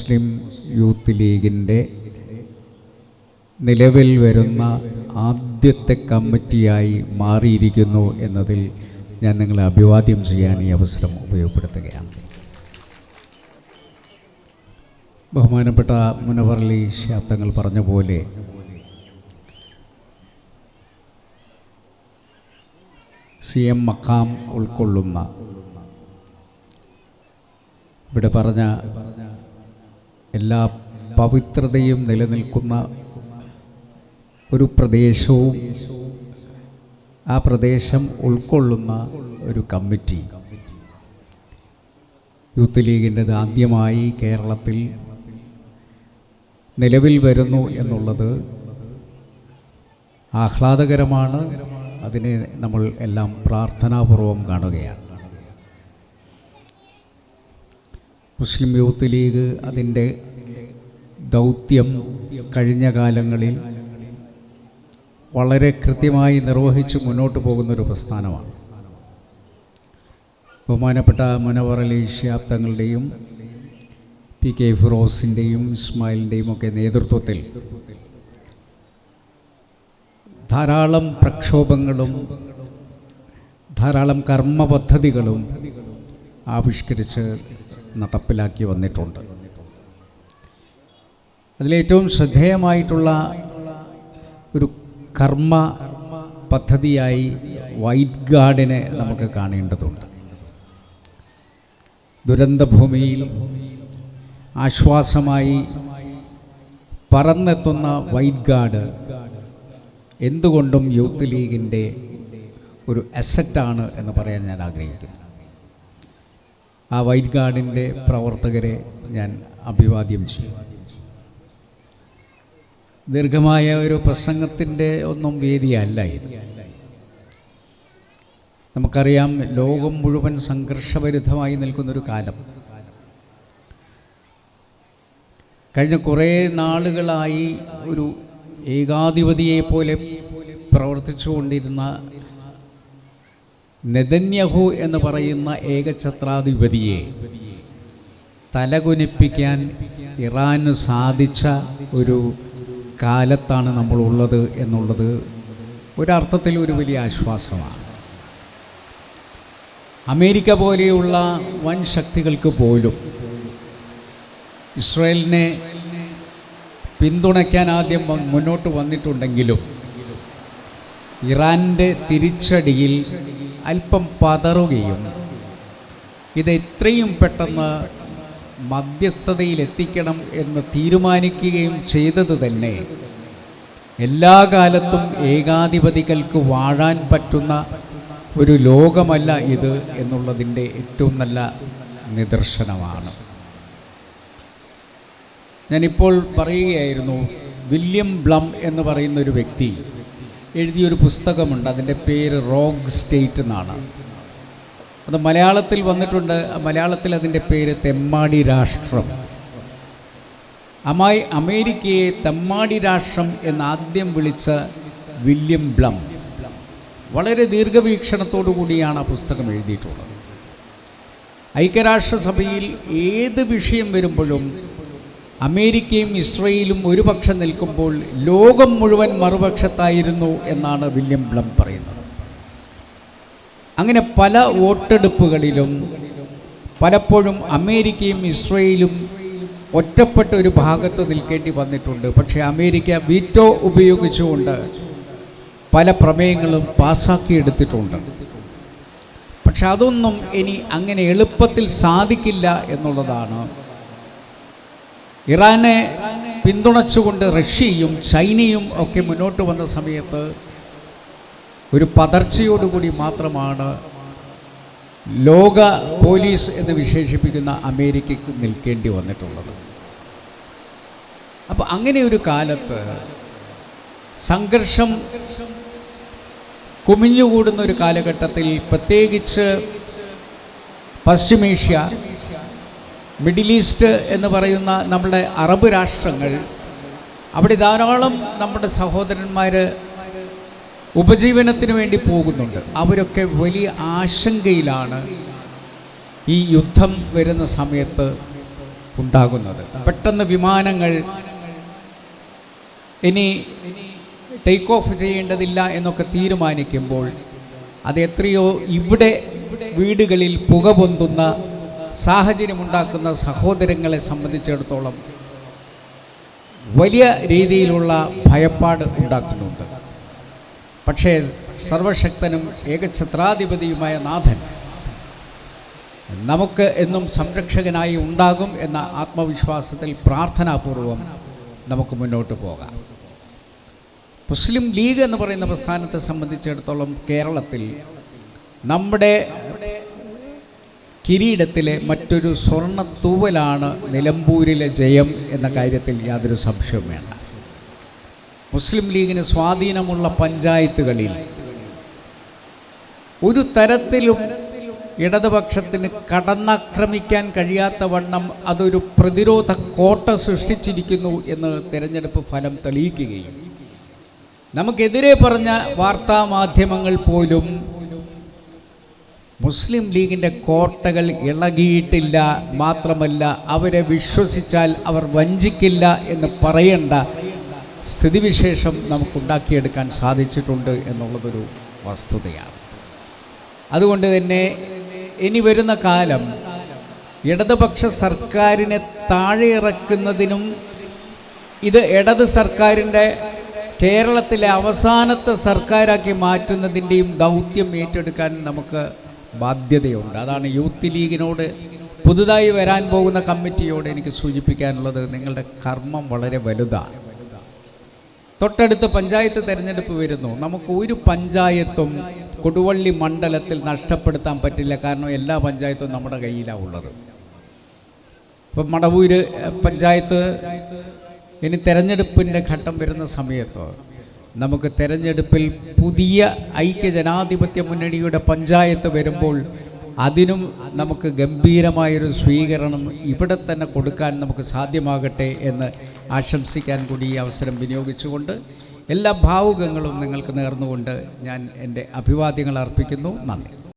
മുസ്ലിം youth ലീഗിൻ്റെ നിലവിൽ വരുന്ന ആദ്യത്തെ കമ്മിറ്റിയായി മാറിയിരിക്കുന്നു എന്നതിൽ ഞാൻ നിങ്ങളെ അഭിവാദ്യം ചെയ്യാൻ ഈ അവസരം ഉപയോഗപ്പെടുത്തുകയാണ്. ബഹുമാനപ്പെട്ട മുനവർ അലി ശിഹാബ് തങ്ങൾ പറഞ്ഞ പോലെ CM മഖാം ഉൾക്കൊള്ളുന്ന ഇവിടെ പറഞ്ഞ എല്ലാ പവിത്രതയും നിലനിൽക്കുന്ന ഒരു പ്രദേശവും ആ പ്രദേശം ഉൾക്കൊള്ളുന്ന ഒരു കമ്മിറ്റി യൂത്ത് ലീഗിൻ്റെത് ആദ്യമായി കേരളത്തിൽ നിലവിൽ വരുന്നു എന്നുള്ളത് ആഹ്ലാദകരമാണ്. അതിനെ നമ്മൾ എല്ലാം പ്രാർത്ഥനാപൂർവം കാണുകയാണ്. മുസ്ലിം യൂത്ത് ലീഗ് അതിൻ്റെ ദൗത്യം കഴിഞ്ഞ കാലങ്ങളിൽ വളരെ കൃത്യമായി നിർവഹിച്ച് മുന്നോട്ട് പോകുന്നൊരു പ്രസ്ഥാനമാണ്. ബഹുമാനപ്പെട്ട മുനവർ അലി ശിഹാബ് തങ്ങളുടെയും PK ഫിറോസിൻ്റെയും ഇസ്മായിലിൻ്റെയും ഒക്കെ നേതൃത്വത്തിൽ ധാരാളം പ്രക്ഷോഭങ്ങളും ധാരാളം കർമ്മ പദ്ധതികളും ആവിഷ്കരിച്ച് നടപ്പിലാക്കി വന്നിട്ടുണ്ട്. അതിലേറ്റവും ശ്രദ്ധേയമായിട്ടുള്ള ഒരു കർമ്മ പദ്ധതിയായി വൈറ്റ് ഗാർഡിനെ നമുക്ക് കാണേണ്ടതുണ്ട്. ദുരന്തഭൂമിയിൽ ആശ്വാസമായി പറന്നെത്തുന്ന വൈറ്റ് ഗാർഡ് എന്തുകൊണ്ടും യൂത്ത് ലീഗിൻ്റെ ഒരു അസറ്റാണ് എന്ന് പറയാൻ ഞാൻ ആഗ്രഹിക്കുന്നു. ആ വൈറ്റ് ഗാർഡിൻ്റെ പ്രവർത്തകരെ ഞാൻ അഭിവാദ്യം ചെയ്യും. ദീർഘമായ ഒരു പ്രസംഗത്തിൻ്റെ ഒന്നും വേദിയല്ല ഇത്. നമുക്കറിയാം, ലോകം മുഴുവൻ സംഘർഷഭരിതമായി നിൽക്കുന്നൊരു കാലം. കഴിഞ്ഞ കുറേ നാളുകളായി ഒരു ഏകാധിപതിയെപ്പോലെ പ്രവർത്തിച്ചുകൊണ്ടിരുന്ന നെതന്യാഹു എന്ന് പറയുന്ന ഏകഛത്രാധിപതിയെ തലകുനിപ്പിക്കാൻ ഇറാന് സാധിച്ച ഒരു കാലത്താണ് നമ്മളുള്ളത് എന്നുള്ളത് ഒരർത്ഥത്തിൽ ഒരു വലിയ ആശ്വാസമാണ്. അമേരിക്ക പോലെയുള്ള വൻ ശക്തികൾക്ക് പോലും ഇസ്രായേലിനെ പിന്തുണയ്ക്കാൻ ആദ്യം മുന്നോട്ട് വന്നിട്ടുണ്ടെങ്കിലും ഇറാൻ്റെ തിരിച്ചടിയിൽ അല്പം പതറുകയും ഇത് എത്രയും പെട്ടെന്ന് മധ്യസ്ഥതയിലെത്തിക്കണം എന്ന് തീരുമാനിക്കുകയും ചെയ്തത് തന്നെ എല്ലാ കാലത്തും ഏകാധിപതികൾക്ക് വാഴാൻ പറ്റുന്ന ഒരു ലോകമല്ല ഇത് എന്നുള്ളതിൻ്റെ ഏറ്റവും നല്ല നിദർശനമാണ്. ഞാനിപ്പോൾ പറയുകയായിരുന്നു, വില്യം ബ്ലം എന്ന് പറയുന്ന ഒരു വ്യക്തി എഴുതിയൊരു പുസ്തകമുണ്ട്. അതിൻ്റെ പേര് റോഗ് സ്റ്റേറ്റ് എന്നാണ്. അത് മലയാളത്തിൽ വന്നിട്ടുണ്ട്. മലയാളത്തിൽ അതിൻ്റെ പേര് തെമ്മാടി രാഷ്ട്രം. അമേരിക്കയെ തെമ്മാടി രാഷ്ട്രം എന്നാദ്യം വിളിച്ച വില്യം ബ്ലം വളരെ ദീർഘവീക്ഷണത്തോടു കൂടിയാണ് ആ പുസ്തകം എഴുതിയിട്ടുള്ളത്. ഐക്യരാഷ്ട്രസഭയിൽ ഏത് വിഷയം വരുമ്പോഴും അമേരിക്കയും ഇസ്രയേലും ഒരു പക്ഷം നിൽക്കുമ്പോൾ ലോകം മുഴുവൻ മറുപക്ഷത്തായിരുന്നു എന്നാണ് വില്യം ബ്ലം പറയുന്നത്. അങ്ങനെ പല വോട്ടെടുപ്പുകളിലും പലപ്പോഴും അമേരിക്കയും ഇസ്രയേലും ഒറ്റപ്പെട്ട ഒരു ഭാഗത്ത് നിൽക്കേണ്ടി വന്നിട്ടുണ്ട്. പക്ഷേ അമേരിക്ക വീറ്റോ ഉപയോഗിച്ചുകൊണ്ട് പല പ്രമേയങ്ങളും പാസ്സാക്കിയെടുത്തിട്ടുണ്ട്. പക്ഷെ അതൊന്നും ഇനി അങ്ങനെ എളുപ്പത്തിൽ സാധിക്കില്ല എന്നുള്ളതാണ്. ഇറാനെ പിന്തുണച്ചുകൊണ്ട് റഷ്യയും ചൈനയും ഒക്കെ മുന്നോട്ട് വന്ന സമയത്ത് ഒരു പതർച്ചയോടുകൂടി മാത്രമാണ് ലോക പോലീസ് എന്ന് വിശേഷിപ്പിക്കുന്ന അമേരിക്കയ്ക്ക് നിൽക്കേണ്ടി വന്നിട്ടുള്ളത്. അപ്പോൾ അങ്ങനെ ഒരു കാലത്ത് സംഘർഷം കുമിഞ്ഞുകൂടുന്ന ഒരു കാലഘട്ടത്തിൽ, പ്രത്യേകിച്ച് പശ്ചിമേഷ്യ, മിഡിൽ ഈസ്റ്റ് എന്ന് പറയുന്ന നമ്മുടെ അറബ് രാഷ്ട്രങ്ങൾ, അവിടെ ധാരാളം നമ്മുടെ സഹോദരന്മാർ ഉപജീവനത്തിന് വേണ്ടി പോകുന്നുണ്ട്. അവരൊക്കെ വലിയ ആശങ്കയിലാണ് ഈ യുദ്ധം വരുന്ന സമയത്ത് ഉണ്ടാകുന്നത്. പെട്ടെന്ന് വിമാനങ്ങൾ ഇനി ടേക്ക് ഓഫ് ചെയ്യേണ്ടതില്ല എന്നൊക്കെ തീരുമാനിക്കുമ്പോൾ അത് എത്രയോ ഇവിടെ വീടുകളിൽ പുക പൊന്തുന്ന സാഹചര്യമുണ്ടാക്കുന്ന സഹോദരങ്ങളെ സംബന്ധിച്ചിടത്തോളം വലിയ രീതിയിലുള്ള ഭയപ്പാട് ഉണ്ടാക്കുന്നുണ്ട്. പക്ഷേ സർവശക്തനും ഏകഛത്രാധിപതിയുമായ നാഥൻ നമുക്ക് എന്നും സംരക്ഷകനായി ഉണ്ടാകും എന്ന ആത്മവിശ്വാസത്തിൽ പ്രാർത്ഥനാപൂർവം നമുക്ക് മുന്നോട്ട് പോകാം. മുസ്ലിം ലീഗ് എന്ന് പറയുന്ന പ്രസ്ഥാനത്തെ സംബന്ധിച്ചിടത്തോളം കേരളത്തിൽ നമ്മുടെ കിരീടത്തിലെ മറ്റൊരു സ്വർണ്ണ തൂവലാണ് നിലമ്പൂരിലെ ജയം എന്ന കാര്യത്തിൽ യാതൊരു സംശയവും വേണ്ട. മുസ്ലിം ലീഗിന് സ്വാധീനമുള്ള പഞ്ചായത്തുകളിൽ ഒരു തരത്തിലും ഇടതുപക്ഷത്തിന് കടന്നാക്രമിക്കാൻ കഴിയാത്ത വണ്ണം അതൊരു പ്രതിരോധ കോട്ട സൃഷ്ടിച്ചിരിക്കുന്നു എന്ന് തിരഞ്ഞെടുപ്പ് ഫലം തെളിയിക്കുകയും നമുക്കെതിരെ പറഞ്ഞ വാർത്താ മാധ്യമങ്ങൾ പോലും മുസ്ലിം ലീഗിൻ്റെ കോട്ടകൾ ഇളകിയിട്ടില്ല, മാത്രമല്ല അവരെ വിശ്വസിച്ചാൽ അവർ വഞ്ചിക്കില്ല എന്ന് പറയേണ്ട സ്ഥിതിവിശേഷം നമുക്കുണ്ടാക്കിയെടുക്കാൻ സാധിച്ചിട്ടുണ്ട് എന്നുള്ളതൊരു വസ്തുതയാണ്. അതുകൊണ്ട് തന്നെ ഇനി വരുന്ന കാലം ഇടതുപക്ഷ സർക്കാരിനെ താഴെ ഇറക്കുന്നതിനും ഇത് ഇടത് സർക്കാരിൻ്റെ കേരളത്തിലെ അവസാനത്തെ സർക്കാരാക്കി മാറ്റുന്നതിൻ്റെയും ദൗത്യം ഏറ്റെടുക്കാൻ നമുക്ക് ബാധ്യതയുണ്ട്. അതാണ് യൂത്ത് ലീഗിനോട്, പുതുതായി വരാൻ പോകുന്ന കമ്മിറ്റിയോട് എനിക്ക് സൂചിപ്പിക്കാനുള്ളത്. നിങ്ങളുടെ കർമ്മം വളരെ വലുതാണ്. തൊട്ടടുത്ത് പഞ്ചായത്ത് തിരഞ്ഞെടുപ്പ് വരുന്നു. നമുക്ക് ഒരു പഞ്ചായത്തും കൊടുവള്ളി മണ്ഡലത്തിൽ നഷ്ടപ്പെടുത്താൻ പറ്റില്ല. കാരണം എല്ലാ പഞ്ചായത്തും നമ്മുടെ കയ്യിലാണ് ഉള്ളത്. ഇപ്പം മടവൂര് പഞ്ചായത്ത് ഇനി തെരഞ്ഞെടുപ്പിൻ്റെ ഘട്ടം വരുന്ന സമയത്ത് നമുക്ക് തെരഞ്ഞെടുപ്പിൽ പുതിയ ഐക്യജനാധിപത്യ മുന്നണിയുടെ പഞ്ചായത്ത് വരുമ്പോൾ അതിനും നമുക്ക് ഗംഭീരമായൊരു സ്വീകരണം ഇവിടെ തന്നെ കൊടുക്കാൻ നമുക്ക് സാധ്യമാകട്ടെ എന്ന് ആശംസിക്കാൻ കൂടി ഈ അവസരം വിനിയോഗിച്ചുകൊണ്ട് എല്ലാ ഭാവുകങ്ങളും നിങ്ങൾക്ക് നേർന്നുകൊണ്ട് ഞാൻ എൻ്റെ അഭിവാദ്യങ്ങൾ അർപ്പിക്കുന്നു. നന്ദി.